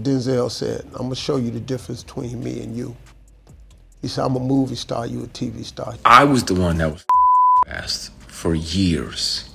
Denzel said, I'm gonna show you the difference between me and you. He said, I'm a movie star, you a TV star. I was the one that was harassed for years.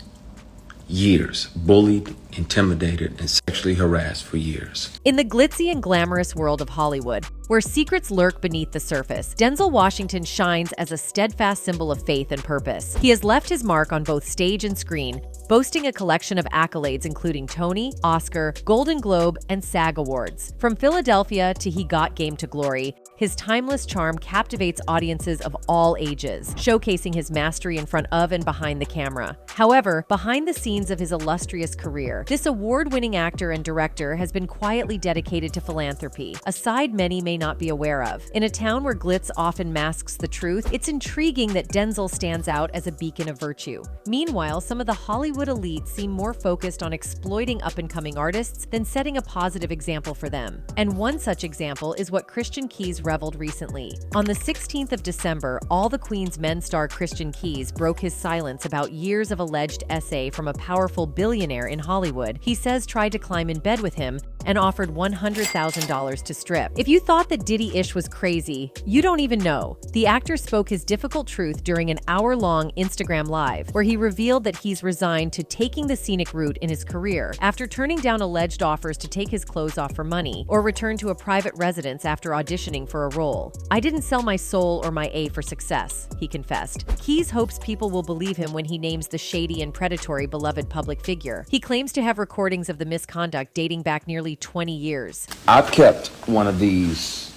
Years. Bullied, intimidated, and sexually harassed for years. In the glitzy and glamorous world of Hollywood, where secrets lurk beneath the surface, Denzel Washington shines as a steadfast symbol of faith and purpose. He has left his mark on both stage and screen, boasting a collection of accolades including Tony, Oscar, Golden Globe, and SAG Awards. From Philadelphia to He Got Game to Glory, his timeless charm captivates audiences of all ages, showcasing his mastery in front of and behind the camera. However, behind the scenes of his illustrious career, this award-winning actor and director has been quietly dedicated to philanthropy, a side many may not be aware of. In a town where glitz often masks the truth, it's intriguing that Denzel stands out as a beacon of virtue. Meanwhile, some of the Hollywood elite seem more focused on exploiting up-and-coming artists than setting a positive example for them. And one such example is what Christian Keyes reveled recently. On the 16th of December, All the Queen's Men star Christian Keyes broke his silence about years of alleged SA from a powerful billionaire in Hollywood he says tried to climb in bed with him and offered $100,000 to strip. If you thought that Diddy-ish was crazy, you don't even know. The actor spoke his difficult truth during an hour-long Instagram Live, where he revealed that he's resigned to taking the scenic route in his career after turning down alleged offers to take his clothes off for money or return to a private residence after auditioning for a role. I didn't sell my soul or my A for success, he confessed. Keyes hopes people will believe him when he names the shady and predatory beloved public figure. He claims to have recordings of the misconduct dating back nearly 20 years. I've kept one of these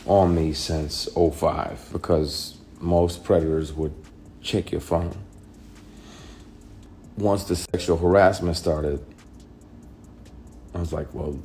on me since '05 because most predators would check your phone. Once the sexual harassment started, I was like, well,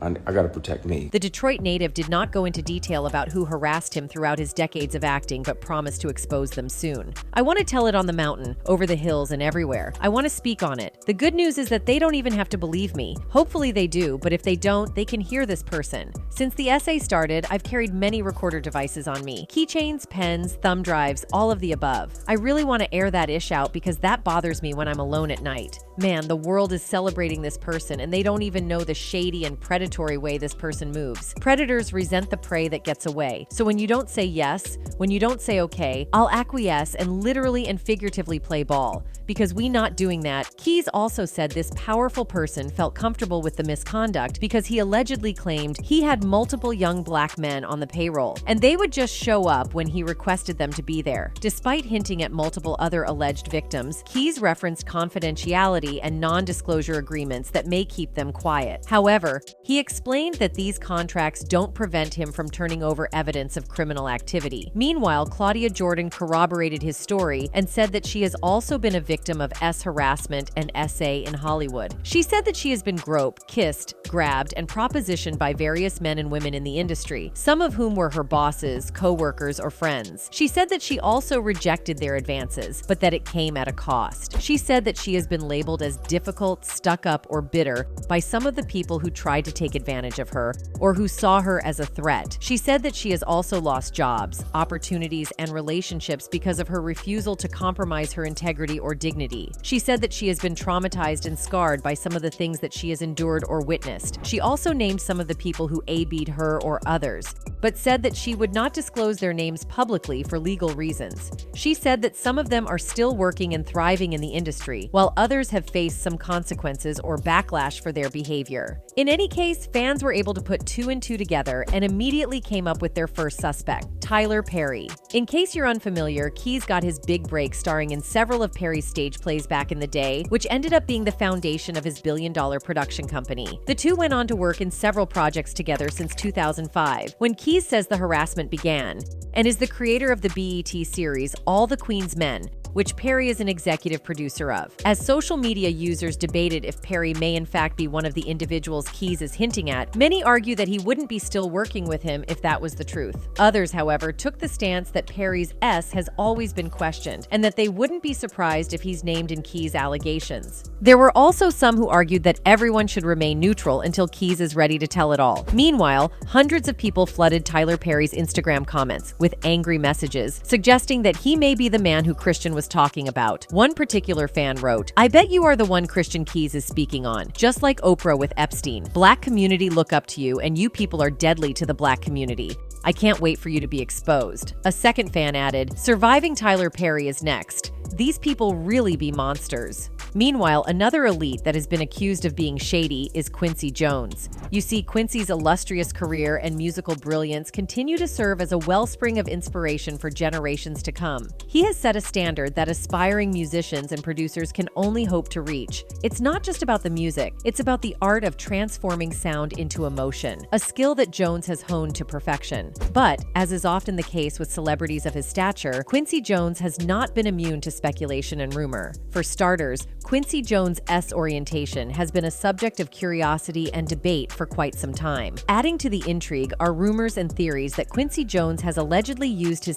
I gotta protect me. The Detroit native did not go into detail about who harassed him throughout his decades of acting, but promised to expose them soon. I want to tell it on the mountain, over the hills, and everywhere. I want to speak on it. The good news is that they don't even have to believe me. Hopefully they do, but if they don't, they can hear this person. Since the essay started, I've carried many recorder devices on me. Keychains, pens, thumb drives, all of the above. I really want to air that ish out because that bothers me when I'm alone at night. Man, the world is celebrating this person and they don't even know the shady and predatory way this person moves. Predators resent the prey that gets away. So when you don't say yes, when you don't say okay, I'll acquiesce and literally and figuratively play ball. Because we not doing that, Keyes also said this powerful person felt comfortable with the misconduct because he allegedly claimed he had multiple young black men on the payroll, and they would just show up when he requested them to be there. Despite hinting at multiple other alleged victims, Keyes referenced confidentiality and non-disclosure agreements that may keep them quiet. However, he explained that these contracts don't prevent him from turning over evidence of criminal activity. Meanwhile, Claudia Jordan corroborated his story and said that she has also been a victim of harassment and SA in Hollywood. She said that she has been groped, kissed, grabbed, and propositioned by various men and women in the industry, some of whom were her bosses, co-workers, or friends. She said that she also rejected their advances, but that it came at a cost. She said that she has been labeled as difficult, stuck up, or bitter by some of the people who tried to take advantage of her or who saw her as a threat. She said that she has also lost jobs, opportunities, and relationships because of her refusal to compromise her integrity or dignity. She said that she has been traumatized and scarred by some of the things that she has endured or witnessed. She also named some of the people who AB'd her or others, but said that she would not disclose their names publicly for legal reasons. She said that some of them are still working and thriving in the industry, while others have faced some consequences or backlash for their behavior. In any case, fans were able to put two and two together and immediately came up with their first suspect, Tyler Perry. In case you're unfamiliar, Keyes got his big break starring in several of Perry's stage plays back in the day, which ended up being the foundation of his billion-dollar production company. The two went on to work in several projects together since 2005, when Keyes says the harassment began, and is the creator of the BET series All the Queen's Men, which Perry is an executive producer of. As social media users debated if Perry may in fact be one of the individuals Keyes is hinting at, many argue that he wouldn't be still working with him if that was the truth. Others, however, took the stance that Perry's S has always been questioned, and that they wouldn't be surprised if he's named in Keyes' allegations. There were also some who argued that everyone should remain neutral until Keyes is ready to tell it all. Meanwhile, hundreds of people flooded Tyler Perry's Instagram comments with angry messages, suggesting that he may be the man who Christian was was talking about. One particular fan wrote, "I bet you are the one Christian Keys is speaking on, just like Oprah with Epstein. Black community look up to you, and you people are deadly to the black community. I can't wait for you to be exposed." A second fan added, "Surviving Tyler Perry is next. These people really be monsters." Meanwhile, another elite that has been accused of being shady is Quincy Jones. You see, Quincy's illustrious career and musical brilliance continue to serve as a wellspring of inspiration for generations to come. He has set a standard that aspiring musicians and producers can only hope to reach. It's not just about the music, it's about the art of transforming sound into emotion, a skill that Jones has honed to perfection. But, as is often the case with celebrities of his stature, Quincy Jones has not been immune to speculation and rumor. For starters, Quincy Jones' orientation has been a subject of curiosity and debate for quite some time. Adding to the intrigue are rumors and theories that Quincy Jones has allegedly used his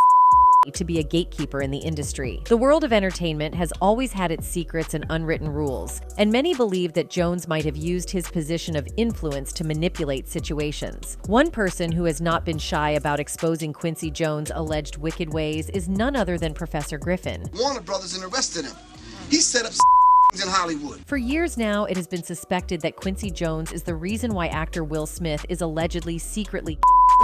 to be a gatekeeper in the industry. The world of entertainment has always had its secrets and unwritten rules, and many believe that Jones might have used his position of influence to manipulate situations. One person who has not been shy about exposing Quincy Jones' alleged wicked ways is none other than Professor Griffin. Warner Brothers and arrested him. He set up in Hollywood. For years now, it has been suspected that Quincy Jones is the reason why actor Will Smith is allegedly secretly.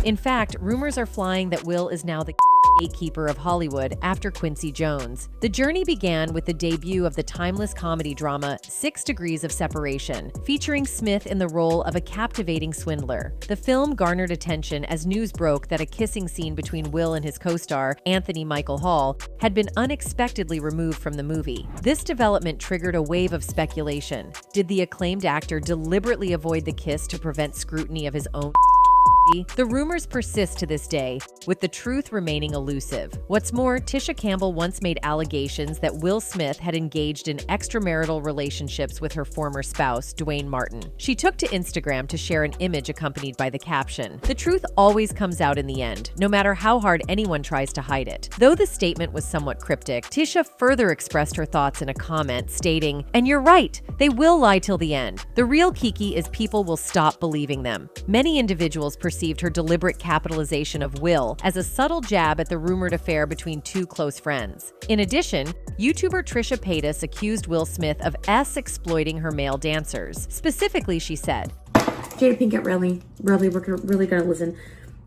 In fact, rumors are flying that Will is now the gatekeeper of Hollywood after Quincy Jones. The journey began with the debut of the timeless comedy drama 6 Degrees of Separation, featuring Smith in the role of a captivating swindler. The film garnered attention as news broke that a kissing scene between Will and his co-star, Anthony Michael Hall, had been unexpectedly removed from the movie. This development triggered a wave of speculation. Did the acclaimed actor deliberately avoid the kiss to prevent scrutiny of his own? The rumors persist to this day, with the truth remaining elusive. What's more, Tisha Campbell once made allegations that Will Smith had engaged in extramarital relationships with her former spouse, Dwayne Martin. She took to Instagram to share an image accompanied by the caption. The truth always comes out in the end, no matter how hard anyone tries to hide it. Though the statement was somewhat cryptic, Tisha further expressed her thoughts in a comment stating, "And you're right, they will lie till the end. The real kiki is people will stop believing them." Many individuals perceived her deliberate capitalization of Will as a subtle jab at the rumored affair between two close friends. In addition, YouTuber Trisha Paytas accused Will Smith of exploiting her male dancers. Specifically, she said, "Jada Pinkett, we're really gonna listen.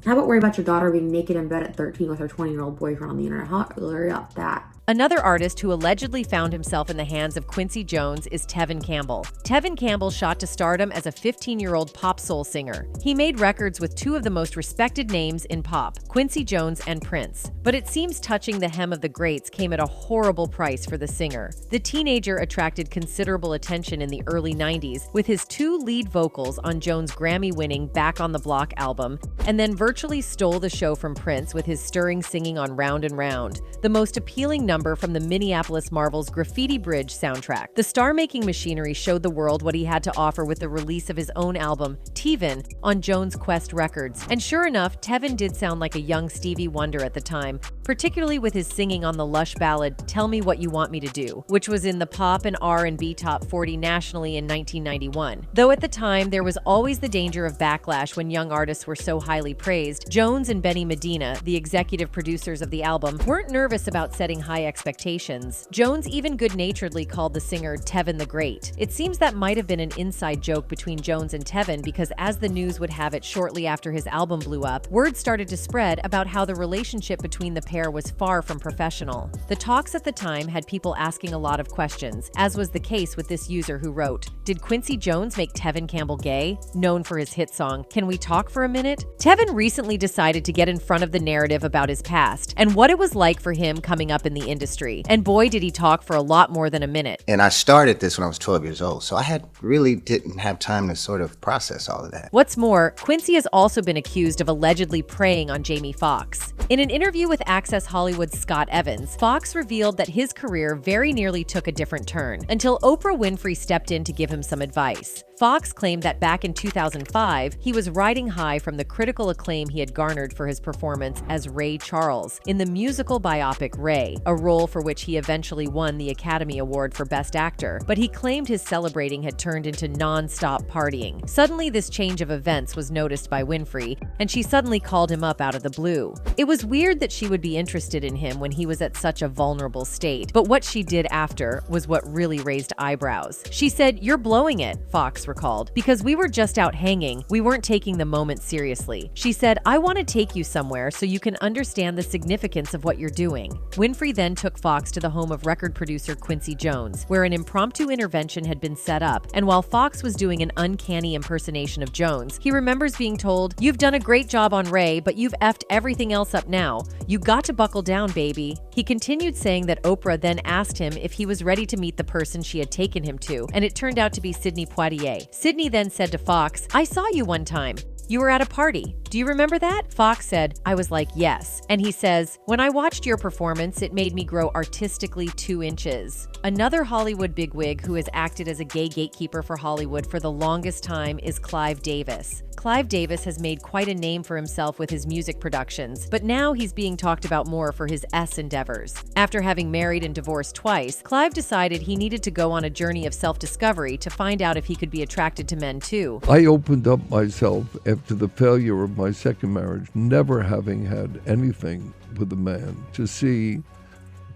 How about worry about your daughter being naked in bed at 13 with her 20-year-old boyfriend on the internet? Hurry up that." Another artist who allegedly found himself in the hands of Quincy Jones is Tevin Campbell. Tevin Campbell shot to stardom as a 15-year-old pop soul singer. He made records with two of the most respected names in pop, Quincy Jones and Prince. But it seems touching the hem of the greats came at a horrible price for the singer. The teenager attracted considerable attention in the early 90s with his 2 lead vocals on Jones' Grammy-winning Back on the Block album, and then virtually stole the show from Prince with his stirring singing on Round and Round, the most appealing number from the Minneapolis Marvel's Graffiti Bridge soundtrack. The star-making machinery showed the world what he had to offer with the release of his own album, Tevin, on Jones Quest Records. And sure enough, Tevin did sound like a young Stevie Wonder at the time, particularly with his singing on the lush ballad Tell Me What You Want Me to Do, which was in the pop and R&B top 40 nationally in 1991. Though at the time, there was always the danger of backlash when young artists were so highly praised, Jones and Benny Medina, the executive producers of the album, weren't nervous about setting high expectations. Jones even good-naturedly called the singer Tevin the Great. It seems that might have been an inside joke between Jones and Tevin because, as the news would have it shortly after his album blew up, word started to spread about how the relationship between the pair was far from professional. The talks at the time had people asking a lot of questions, as was the case with this user who wrote, "Did Quincy Jones make Tevin Campbell gay?" Known for his hit song, "Can We Talk for a Minute?" Tevin recently decided to get in front of the narrative about his past and what it was like for him coming up in the industry. And boy, did he talk for a lot more than a minute. And I started this when I was 12 years old, so I really didn't have time to sort of process all of that. What's more, Quincy has also been accused of allegedly preying on Jamie Foxx. In an interview with Access Hollywood's Scott Evans, Foxx revealed that his career very nearly took a different turn until Oprah Winfrey stepped in to give him some advice. Foxx claimed that back in 2005, he was riding high from the critical acclaim he had garnered for his performance as Ray Charles in the musical biopic Ray, a role for which he eventually won the Academy Award for Best Actor, but he claimed his celebrating had turned into non-stop partying. Suddenly, this change of events was noticed by Winfrey, and she suddenly called him up out of the blue. It was weird that she would be interested in him when he was at such a vulnerable state, but what she did after was what really raised eyebrows. She said, "You're blowing it," Foxx recalled, "because we were just out hanging. We weren't taking the moment seriously." She said, "I want to take you somewhere so you can understand the significance of what you're doing." Winfrey then took Foxx to the home of record producer Quincy Jones, where an impromptu intervention had been set up, and while Foxx was doing an uncanny impersonation of Jones, he remembers being told, "You've done a great job on Ray, but you've effed everything else up now. You got to buckle down, baby." He continued saying that Oprah then asked him if he was ready to meet the person she had taken him to, and it turned out to be Sidney Poitier. Sidney then said to Foxx, "I saw you one time. You were at a party. Do you remember that?" Foxx said, "I was like, yes." And he says, "When I watched your performance, it made me grow artistically 2 inches." Another Hollywood bigwig who has acted as a gay gatekeeper for Hollywood for the longest time is Clive Davis. Clive Davis has made quite a name for himself with his music productions, but now he's being talked about more for his endeavors. After having married and divorced twice, Clive decided he needed to go on a journey of self-discovery to find out if he could be attracted to men too. I opened up myself after the failure of my second marriage, never having had anything with a man, to see,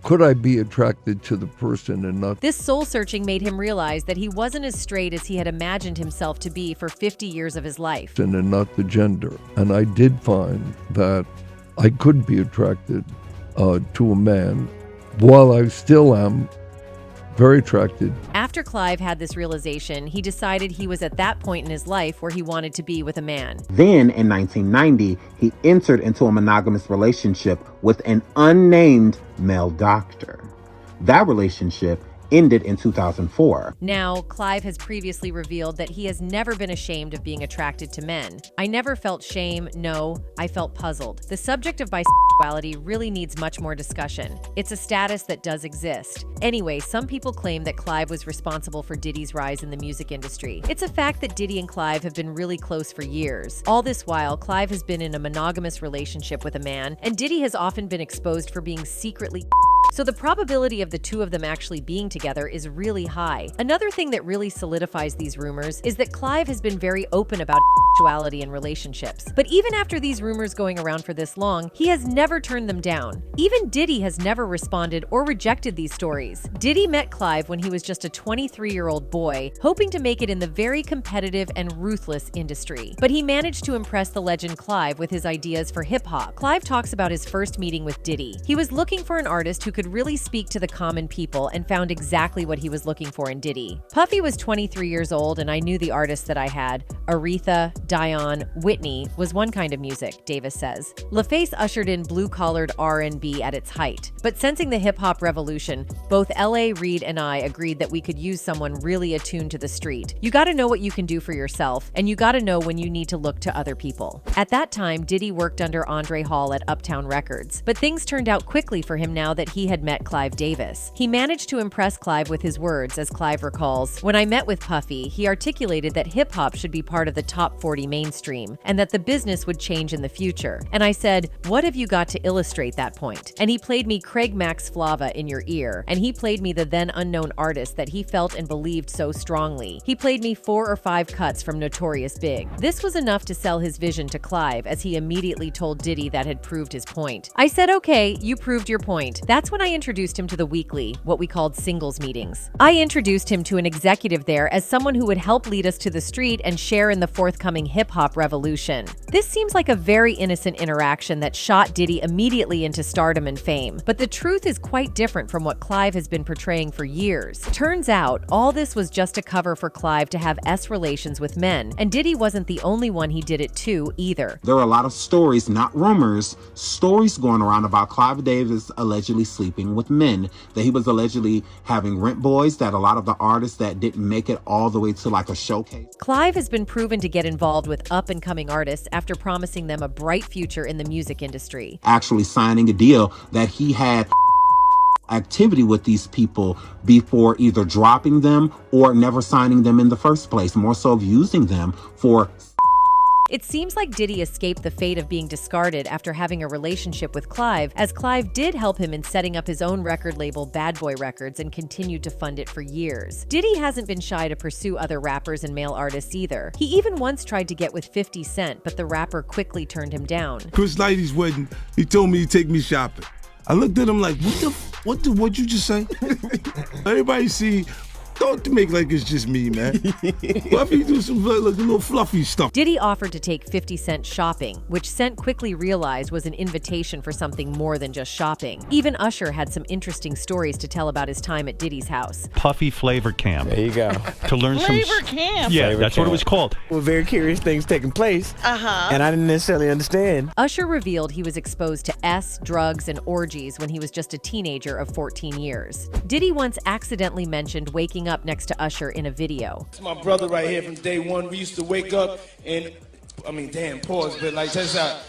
could I be attracted to the person and not... This soul-searching made him realize that he wasn't as straight as he had imagined himself to be for 50 years of his life. And not the gender. And I did find that I could be attracted to a man, while I still am very attracted. After Clive had this realization, he decided he was at that point in his life where he wanted to be with a man. Then, in 1990, he entered into a monogamous relationship with an unnamed male doctor. That relationship ended in 2004. Now, Clive has previously revealed that he has never been ashamed of being attracted to men. "I never felt shame, no, I felt puzzled." The subject of bisexuality really needs much more discussion. It's a status that does exist. Anyway, some people claim that Clive was responsible for Diddy's rise in the music industry. It's a fact that Diddy and Clive have been really close for years. All this while, Clive has been in a monogamous relationship with a man, and Diddy has often been exposed for being secretly so the probability of the two of them actually being together is really high. Another thing that really solidifies these rumors is that Clive has been very open about sexuality and relationships. But even after these rumors going around for this long, he has never turned them down. Even Diddy has never responded or rejected these stories. Diddy met Clive when he was just a 23-year-old boy, hoping to make it in the very competitive and ruthless industry. But he managed to impress the legend Clive with his ideas for hip-hop. Clive talks about his first meeting with Diddy. He was looking for an artist who could really speak to the common people and found exactly what he was looking for in Diddy. Puffy was 23 years old and I knew the artists that I had. Aretha, Dion, Whitney was one kind of music, Davis says. LaFace ushered in blue-collared R&B at its height. But sensing the hip-hop revolution, both L.A. Reid and I agreed that we could use someone really attuned to the street. You gotta know what you can do for yourself, and you gotta know when you need to look to other people. At that time, Diddy worked under Andre Hall at Uptown Records, but things turned out quickly for him now that he had met Clive Davis. He managed to impress Clive with his words, as Clive recalls. "When I met with Puffy, he articulated that hip-hop should be part of the top 40 mainstream, and that the business would change in the future. And I said, what have you got to illustrate that point? And he played me Craig Max Flava in your ear, and he played me the then unknown artist that he felt and believed so strongly. He played me 4 or 5 cuts from Notorious Big. This was enough to sell his vision to Clive, as he immediately told Diddy that had proved his point. I said, okay, you proved your point. That's when I introduced him to the weekly, what we called singles meetings. I introduced him to an executive there as someone who would help lead us to the street and share in the forthcoming hip-hop revolution. This seems like a very innocent interaction that shot Diddy immediately into stardom and fame, but the truth is quite different from what Clive has been portraying for years. Turns out, all this was just a cover for Clive to have relations with men, and Diddy wasn't the only one he did it to either. There are a lot of stories, not rumors, stories going around about Clive Davis allegedly sleeping with men, that he was allegedly having rent boys, that a lot of the artists that didn't make it all the way to like a showcase. Clive has been proven to get involved with up-and-coming artists after promising them a bright future in the music industry. Actually signing a deal that he had activity with these people before either dropping them or never signing them in the first place, more so of using them for. It seems like Diddy escaped the fate of being discarded after having a relationship with Clive, as Clive did help him in setting up his own record label, Bad Boy Records, and continued to fund it for years. Diddy hasn't been shy to pursue other rappers and male artists either. He even once tried to get with 50 Cent, but the rapper quickly turned him down. Chris Lighty's wedding, he told me to take me shopping. I looked at him like, what'd you just say? Everybody see. Don't make like it's just me, man. Fluffy do some like, little fluffy stuff. Diddy offered to take 50 Cent shopping, which Cent quickly realized was an invitation for something more than just shopping. Even Usher had some interesting stories to tell about his time at Diddy's house. Puffy Flavor Camp. There you go. To learn Flavor Camp. Yeah, Flavor that's camp. what it was called. Well, very curious things taking place. And I didn't necessarily understand. Usher revealed he was exposed to S, drugs, and orgies when he was just a teenager of 14 years. Diddy once accidentally mentioned waking up next to Usher in a video. It's my brother right here from day one. We used to wake up and, damn, pause, but like, check this out.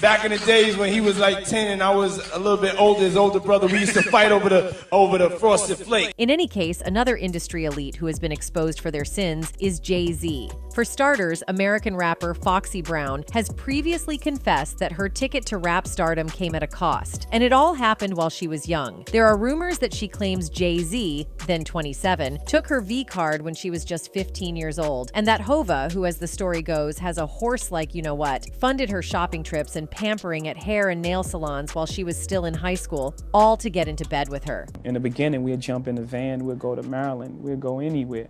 Back in the days when he was like 10 and I was a little bit older, his older brother, we used to fight over the frosted flake. In any case, another industry elite who has been exposed for their sins is Jay-Z. For starters, American rapper Foxy Brown has previously confessed that her ticket to rap stardom came at a cost, and it all happened while she was young. There are rumors that she claims Jay-Z, then 27, took her V-card when she was just 15 years old, and that Hova, who as the story goes, has a horse-like you-know-what, funded her shopping trips and pampering at hair and nail salons while she was still in high school, all to get into bed with her. In the beginning, we'd jump in the van, we'd go to Maryland, we'd go anywhere.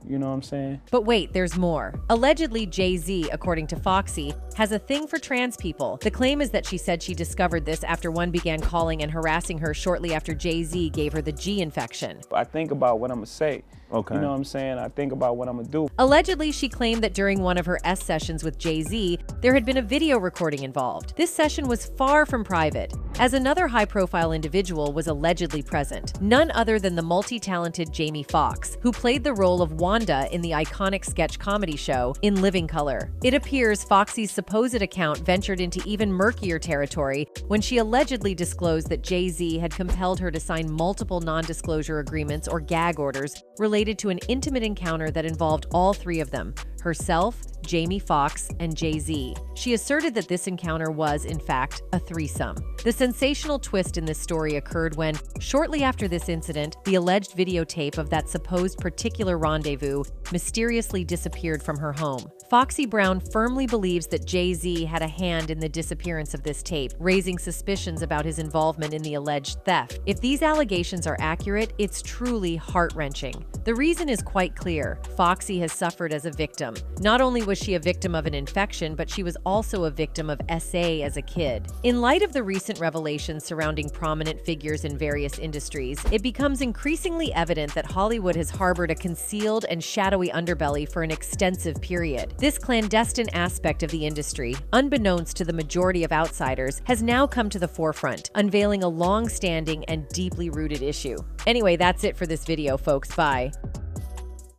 You know what I'm saying? But wait, there's more. Allegedly, Jay-Z, according to Foxy, has a thing for trans people. The claim is that she said she discovered this after one began calling and harassing her shortly after Jay-Z gave her the G infection. I think about what I'm gonna say. Okay. You know what I'm saying? I think about what I'm gonna do. Allegedly, she claimed that during one of her S sessions with Jay-Z, there had been a video recording involved. This session was far from private, as another high-profile individual was allegedly present, none other than the multi-talented Jamie Foxx, who played the role of Wanda in the iconic sketch comedy show In Living Color. It appears Foxy's supposed account ventured into even murkier territory when she allegedly disclosed that Jay-Z had compelled her to sign multiple non-disclosure agreements or gag orders related to an intimate encounter that involved all three of them, herself, Jamie Foxx, and Jay-Z. She asserted that this encounter was, in fact, a threesome. The sensational twist in this story occurred when, shortly after this incident, the alleged videotape of that supposed particular rendezvous mysteriously disappeared from her home. Foxy Brown firmly believes that Jay-Z had a hand in the disappearance of this tape, raising suspicions about his involvement in the alleged theft. If these allegations are accurate, it's truly heart-wrenching. The reason is quite clear. Foxy has suffered as a victim. Not only was she a victim of an infection, but she was also a victim of SA as a kid. In light of the recent revelations surrounding prominent figures in various industries, it becomes increasingly evident that Hollywood has harbored a concealed and shadowy underbelly for an extensive period. This clandestine aspect of the industry, unbeknownst to the majority of outsiders, has now come to the forefront, unveiling a long-standing and deeply rooted issue. Anyway, that's it for this video, folks. Bye.